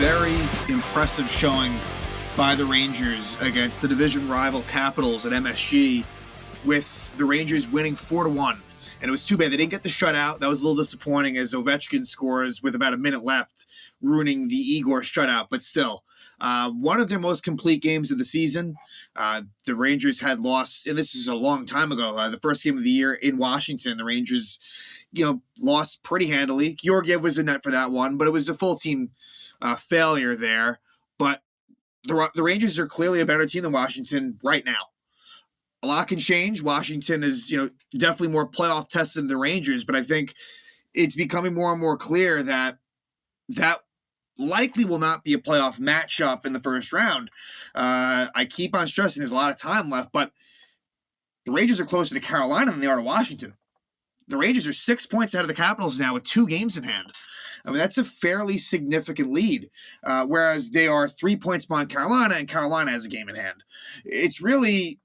very impressive showing by the Rangers against the division rival Capitals at MSG, with the Rangers winning 4-1. And it was too bad they didn't get the shutout. That was a little disappointing as Ovechkin scores with about a minute left, ruining the Igor shutout. But still, one of their most complete games of the season. The Rangers had lost, and this is a long time ago, the first game of the year in Washington. The Rangers, lost pretty handily. Georgiev was in net for that one, but it was a full team failure there. But the Rangers are clearly a better team than Washington right now. A lot can change. Washington is, definitely more playoff tested than the Rangers, but I think it's becoming more and more clear that likely will not be a playoff matchup in the first round. I keep on stressing there's a lot of time left, but the Rangers are closer to Carolina than they are to Washington. The Rangers are 6 points ahead of the Capitals now with 2 games in hand. I mean, that's a fairly significant lead, whereas they are 3 points behind Carolina, and Carolina has a game in hand. It's really,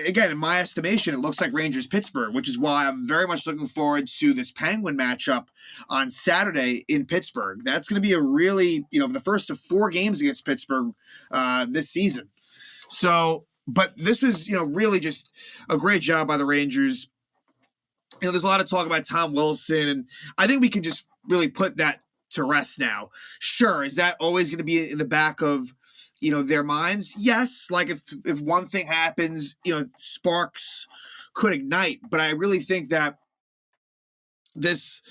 again, in my estimation, it looks like Rangers-Pittsburgh, which is why I'm very much looking forward to this Penguin matchup on Saturday in Pittsburgh. That's going to be a really, the first of 4 games against Pittsburgh this season. So, but this was, really just a great job by the Rangers. There's a lot of talk about Tom Wilson, and I think we can just really put that to rest now. Sure, is that always going to be in the back of their minds? Yes, like if one thing happens, sparks could ignite. But I really think that this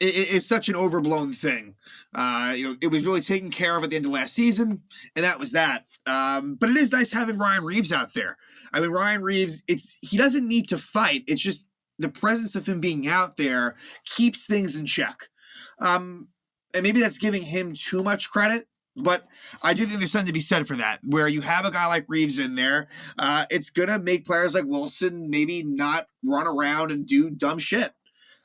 is such an overblown thing. It was really taken care of at the end of last season, and that was that. But it is nice having Ryan Reaves out there. I mean, Ryan Reaves, he doesn't need to fight. It's just the presence of him being out there keeps things in check. And maybe that's giving him too much credit. But I do think there's something to be said for that, where you have a guy like Reaves in there. It's going to make players like Wilson maybe not run around and do dumb shit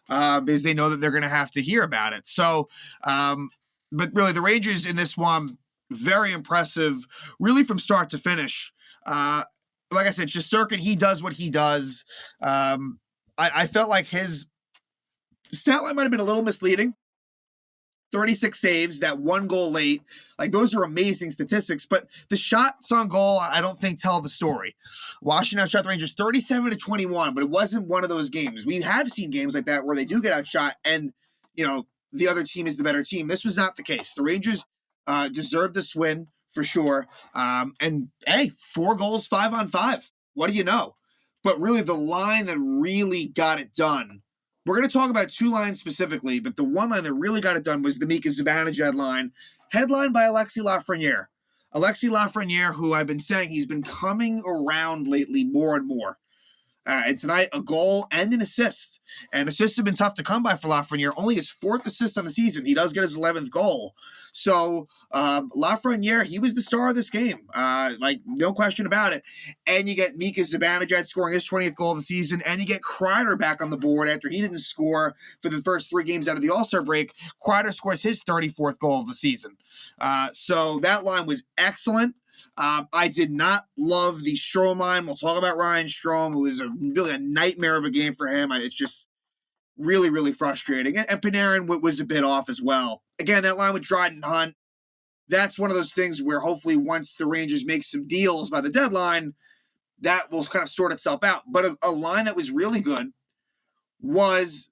because they know that they're going to have to hear about it. So, but really, the Rangers in this one, very impressive, really from start to finish. Like I said, Shesterkin, he does what he does. I felt like his stat line might have been a little misleading. 36 saves, that 1 goal late. Like, those are amazing statistics, but the shots on goal, I don't think tell the story. Washington outshot the Rangers 37-21, but it wasn't one of those games. We have seen games like that where they do get outshot and, the other team is the better team. This was not the case. The Rangers deserved this win for sure. And hey, 4 goals, 5-on-5. What do you know? But really the line that really got it done, we're going to talk about 2 lines specifically, but the one line that really got it done was the Mika Zibanejad line, headlined by Alexis Lafreniere. Alexis Lafreniere, who I've been saying he's been coming around lately more and more. And tonight, a goal and an assist. And assists have been tough to come by for Lafreniere. Only his 4th assist on the season. He does get his 11th goal. So Lafreniere, he was the star of this game. No question about it. And you get Mika Zibanejad scoring his 20th goal of the season. And you get Kreider back on the board after he didn't score for the first 3 games out of the All-Star break. Kreider scores his 34th goal of the season. So that line was excellent. I did not love the Strome line. We'll talk about Ryan Strome, who is really a nightmare of a game for him. It's just really, really frustrating. And Panarin was a bit off as well. Again, that line with Dryden Hunt, that's one of those things where hopefully once the Rangers make some deals by the deadline, that will kind of sort itself out. But a line that was really good was,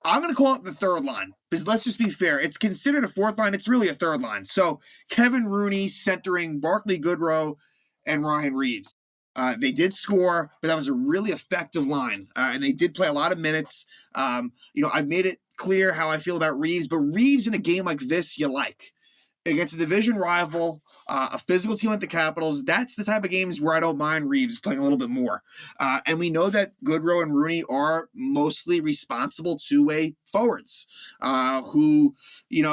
I'm going to call it the third line, because let's just be fair. It's considered a 4th line. It's really a third line. So Kevin Rooney centering Barclay Goodrow and Ryan Reaves. They did score, but that was a really effective line. And they did play a lot of minutes. I've made it clear how I feel about Reaves, but Reaves in a game like this, you like. Against a division rival, a physical team like the Capitals, that's the type of games where I don't mind Reaves playing a little bit more. And we know that Goodrow and Rooney are mostly responsible two-way forwards who, in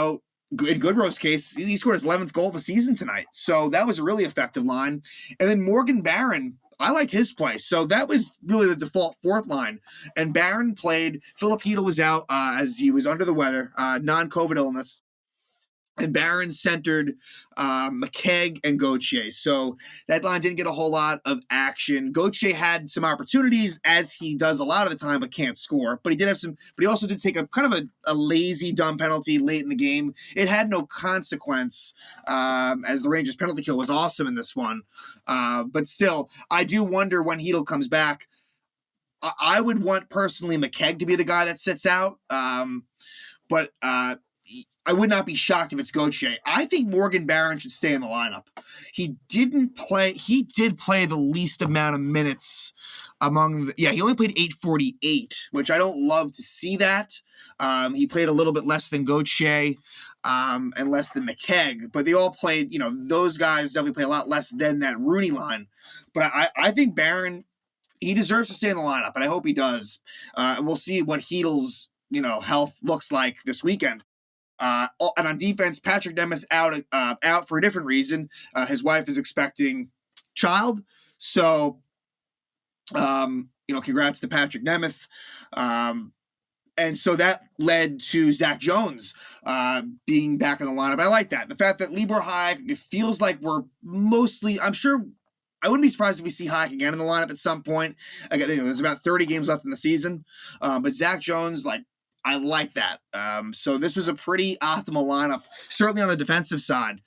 Goodrow's case, he scored his 11th goal of the season tonight. So that was a really effective line. And then Morgan Barron, I liked his play. So that was really the default 4th line. And Barron played. Filipino was out as he was under the weather, non-COVID illness. and Barron centered McKegg and Gauthier. So that line didn't get a whole lot of action. Gauthier had some opportunities, as he does a lot of the time, but can't score. But he did have some. But he also did take a kind of a lazy, dumb penalty late in the game. It had no consequence, as the Rangers' penalty kill was awesome in this one. But still, I do wonder when Hedl comes back. I would want personally McKegg to be the guy that sits out. But I would not be shocked if it's Gauthier. I think Morgan Barron should stay in the lineup. He did play the least amount of minutes among he only played 848, which I don't love to see that. He played a little bit less than Gauthier and less than McKegg, but they all played, those guys definitely play a lot less than that Rooney line. But I think Barron, he deserves to stay in the lineup, and I hope he does. And we'll see what Hedl's health looks like this weekend. And on defense, Patrick Nemeth out for a different reason. His wife is expecting child, so congrats to Patrick Nemeth. And so that led to Zach Jones being back in the lineup. I like that. The fact that Libor Hayek, it feels like we're mostly, I'm sure, I wouldn't be surprised if we see Hayek again in the lineup at some point. Again, there's about 30 games left in the season. But Zach Jones, I like that. So this was a pretty optimal lineup, certainly on the defensive side.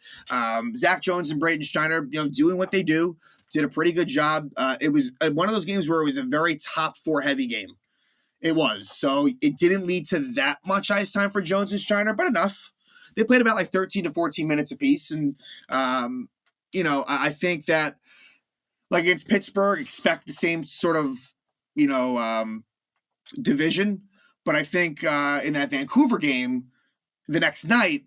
Zach Jones and Braden Steiner, doing what they do, did a pretty good job. It was one of those games where it was a very top four heavy game. It was. So it didn't lead to that much ice time for Jones and Steiner, but enough. They played about 13 to 14 minutes apiece. And, I think that against Pittsburgh, expect the same sort of, division. But I think in that Vancouver game the next night,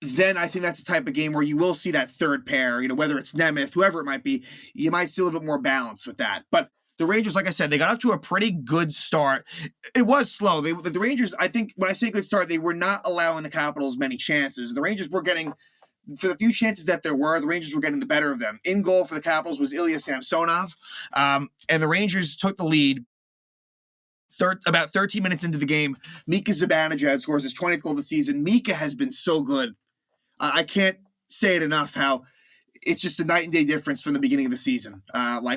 then I think that's the type of game where you will see that third pair, whether it's Nemeth, whoever it might be, you might see a little bit more balance with that. But the Rangers, like I said, they got off to a pretty good start. It was slow. The Rangers, I think when I say good start, they were not allowing the Capitals many chances. The Rangers were getting, for the few chances that there were, the Rangers were getting the better of them. In goal for the Capitals was Ilya Samsonov, and the Rangers took the lead. About 13 minutes into the game, Mika Zibanejad scores his 20th goal of the season. Mika has been so good. I can't say it enough how it's just a night and day difference from the beginning of the season.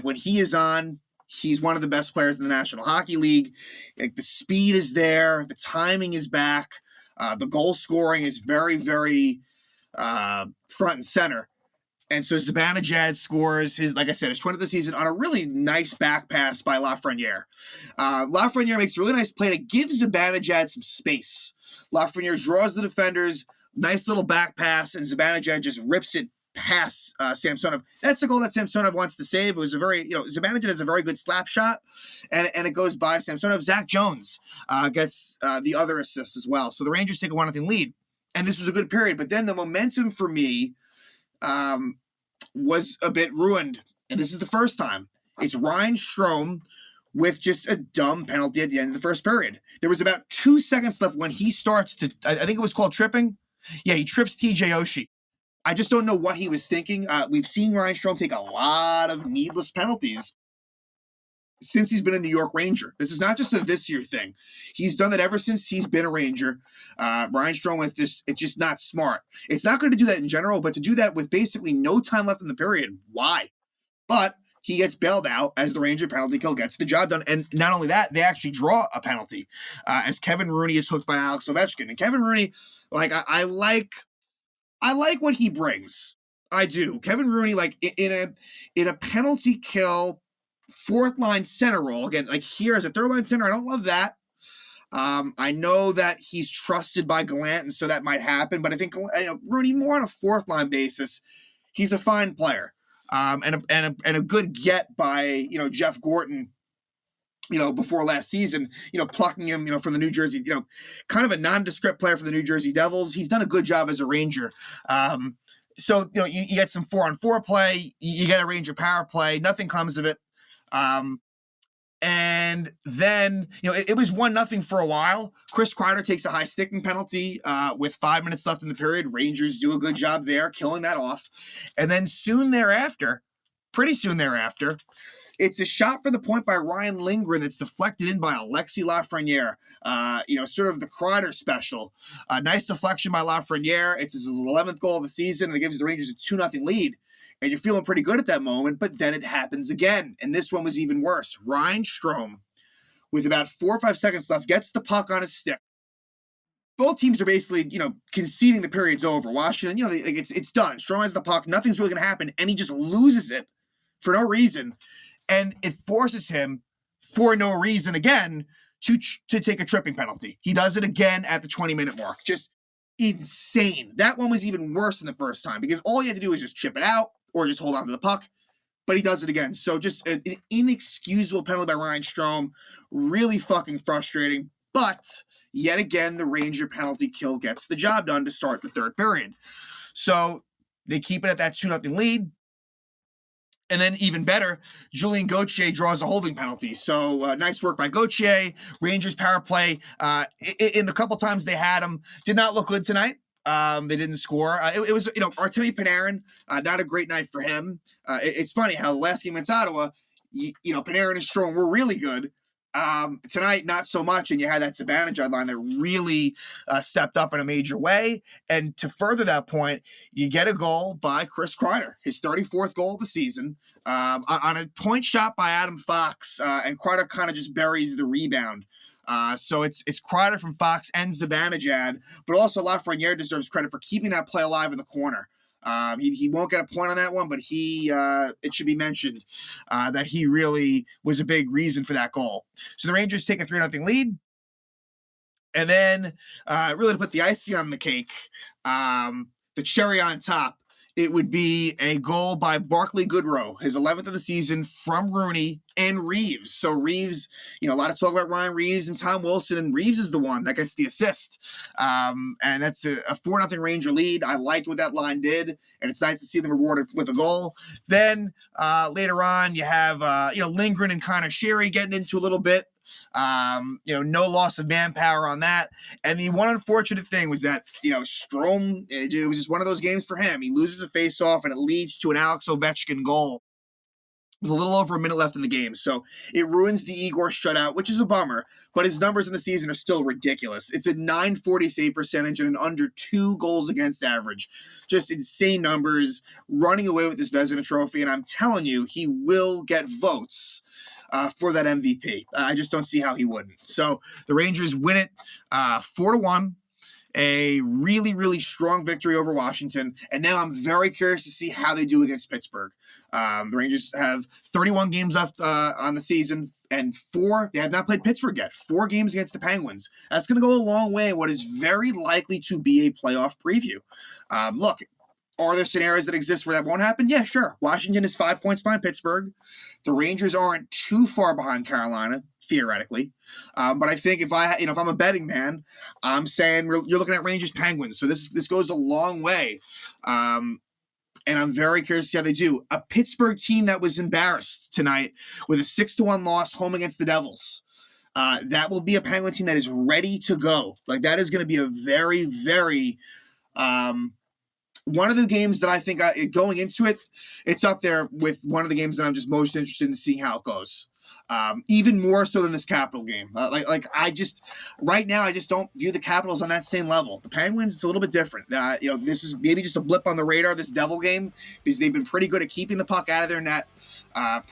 When he is on, he's one of the best players in the National Hockey League. The speed is there. The timing is back. The goal scoring is very, very front and center. And so Zibanejad scores his 20th of the season on a really nice back pass by Lafreniere. Lafreniere makes a really nice play to give Zibanejad some space. Lafreniere draws the defenders, nice little back pass, and Zibanejad just rips it past Samsonov. That's the goal that Samsonov wants to save. It was a very, Zibanejad has a very good slap shot, and it goes by Samsonov. Zach Jones gets the other assist as well. So the Rangers take a 1-0 lead, and this was a good period. But then the momentum for me was a bit ruined, and this is the first time. It's Ryan Strome with just a dumb penalty at the end of the first period. There was about 2 seconds left when he starts to, I think it was called tripping. Yeah, he trips TJ Oshie. I just don't know what he was thinking. We've seen Ryan Strome take a lot of needless penalties since he's been a New York Ranger. This is not just a this year thing. He's done that ever since he's been a Ranger. Ryan Strome with this, it's just not smart. It's not going to do that in general, but to do that with basically no time left in the period, why? But he gets bailed out as the Ranger penalty kill gets the job done. And not only that, they actually draw a penalty as Kevin Rooney is hooked by Alex Ovechkin. And Kevin Rooney, I like what he brings. I do. Kevin Rooney, in a penalty kill, fourth line center role, again, here as a third line center, I don't love that. I know that he's trusted by Gallant, and so that might happen, but I think Rooney more on a fourth line basis, he's a fine player. And a good get by Jeff Gorton, before last season, plucking him, from the New Jersey, kind of a nondescript player for the New Jersey Devils. He's done a good job as a Ranger. So you get some 4-on-4 play, you get a Ranger power play, nothing comes of it. And then, it was 1-0 for a while. Chris Kreider takes a high sticking penalty with 5 minutes left in the period. Rangers do a good job there, killing that off. And then pretty soon thereafter, It's a shot for the point by Ryan Lindgren that's deflected in by Alexis Lafreniere. Sort of the Kreider special. Nice deflection by Lafreniere. It's his 11th goal of the season, and it gives the Rangers a 2-0 lead. And you're feeling pretty good at that moment, but then it happens again. And this one was even worse. Ryan Strome, with about 4 or 5 seconds left, gets the puck on his stick. Both teams are basically, conceding the period's over. Washington, it's done. Strome has the puck. Nothing's really going to happen. And he just loses it for no reason. And it forces him, for no reason again, to take a tripping penalty. He does it again at the 20-minute mark. Just insane. That one was even worse than the first time because all he had to do was just chip it out or just hold on to the puck. But he does it again. So just an inexcusable penalty by Ryan Strome. Really fucking frustrating. But yet again, the Ranger penalty kill gets the job done to start the third period. So they keep it at that 2-0 lead. And then even better, Julien Gauthier draws a holding penalty. So nice work by Gauthier. Rangers power play. In the couple times they had him, did not look good tonight. They didn't score. It was, Artemi Panarin, not a great night for him. It's funny how the last game against Ottawa, Panarin and Strome were really good. Tonight, not so much, and you had that Zibanejad line that really stepped up in a major way. And to further that point, you get a goal by Chris Kreider, his 34th goal of the season, on a point shot by Adam Fox, and Kreider kind of just buries the rebound. So it's Kreider from Fox and Zibanejad, but also Lafreniere deserves credit for keeping that play alive in the corner. He won't get a point on that one, but it should be mentioned that he really was a big reason for that goal. So the Rangers take a 3-0 lead. And then really to put the icing on the cake, the cherry on top, it would be a goal by Barclay Goodrow, his 11th of the season from Rooney and Reeves. So Reeves, a lot of talk about Ryan Reeves and Tom Wilson, and Reeves is the one that gets the assist. And that's a 4-0 Ranger lead. I liked what that line did, and it's nice to see them rewarded with a goal. Then later on, you have, Lindgren and Connor Sheary getting into a little bit. No loss of manpower on that. And the one unfortunate thing was that, Strome, it was just one of those games for him. He loses a face-off, and it leads to an Alex Ovechkin goal with a little over a minute left in the game. So it ruins the Igor shutout, which is a bummer, but his numbers in the season are still ridiculous. It's a .940 save percentage and an under 2 goals against average. Just insane numbers, running away with this Vezina trophy, and I'm telling you, he will get votes for that MVP. I just don't see how he wouldn't. So the Rangers win it 4-1. A really, really strong victory over Washington. And now I'm very curious to see how they do against Pittsburgh. The Rangers have 31 games left on the season, and they have not played Pittsburgh yet. 4 games against the Penguins. That's going to go a long way in what is very likely to be a playoff preview. Look, are there scenarios that exist where that won't happen? Yeah, sure. Washington is 5 points behind Pittsburgh. The Rangers aren't too far behind Carolina, theoretically. But I think if I'm a betting man, I'm saying you're looking at Rangers Penguins. So this goes a long way. And I'm very curious to see how they do. A Pittsburgh team that was embarrassed tonight with a 6-1 loss home against the Devils. That will be a Penguin team that is ready to go. Like, that is going to be a very, very one of the games that I think going into it, it's up there with one of the games that I'm just most interested in seeing how it goes. Even more so than this Capital game. Right now, I just don't view the Capitals on that same level. The Penguins, it's a little bit different. This is maybe just a blip on the radar, this Devil game, because they've been pretty good at keeping the puck out of their net.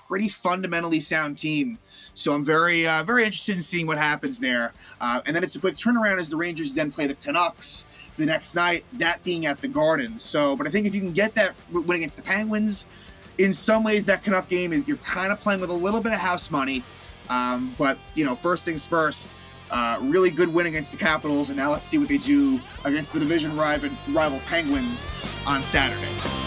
Pretty fundamentally sound team. So I'm very, very interested in seeing what happens there. And then it's a quick turnaround as the Rangers then play the Canucks the next night, that being at the Garden. So, but I think if you can get that win against the Penguins, in some ways that Canuck game, you're kind of playing with a little bit of house money. But, first things first, really good win against the Capitals, and now let's see what they do against the division rival Penguins on Saturday.